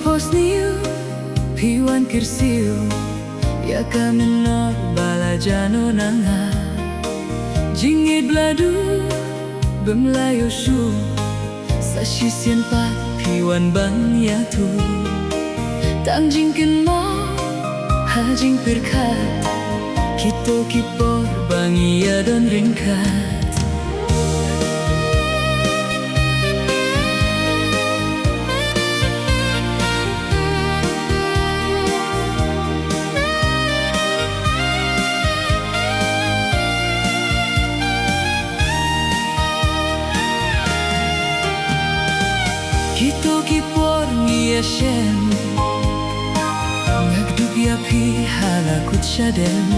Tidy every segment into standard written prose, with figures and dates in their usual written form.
pos niu piwan kirsiu ya kamenor balajano nanga jingid bladu bemlayo shu sasisian pat piwan bang ya tu tang jingkin mo hajing perkat kito kipor bang iya don ringkat Kito kipor ngia shem Ngagdug yapi halakut syadem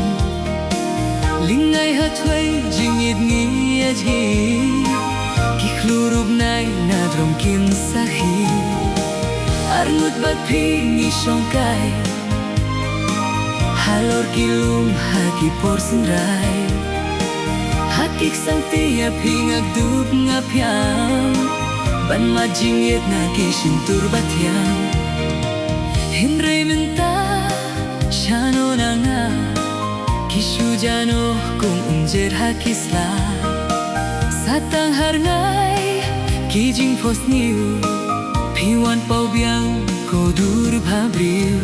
Lingay hatway jingid ngia ji Kiklurub nay nadrom kinsahi Arngut bat pi ngisongkay Halor kilum hakipor senray Hakik sang tiap hingagdug ngapyang Ban majingit na kisintur batyang Hinray menta Shano na nga Kishu jano kung unjer hakisla Satang harngay Kijing pos niu Piwan pau biang Kodur babriu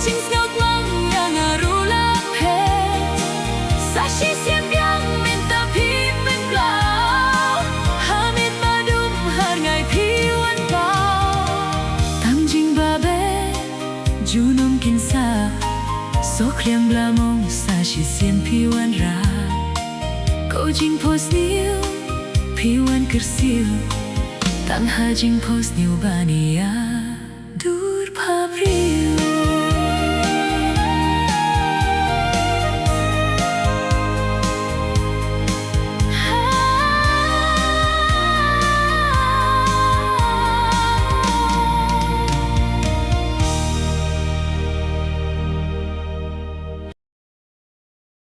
Chinh ngọc mang nhà ngà ru lap he sa shi xiêm yang men ta pi men blau ha mit ba dum har ngai pi wan bao tam jing ba be junom kin sa so kliang bla mong sa shi xiêm pi wan ra ko jing pos niu pi wan kersiu tam ha jing pos niu ba ni ya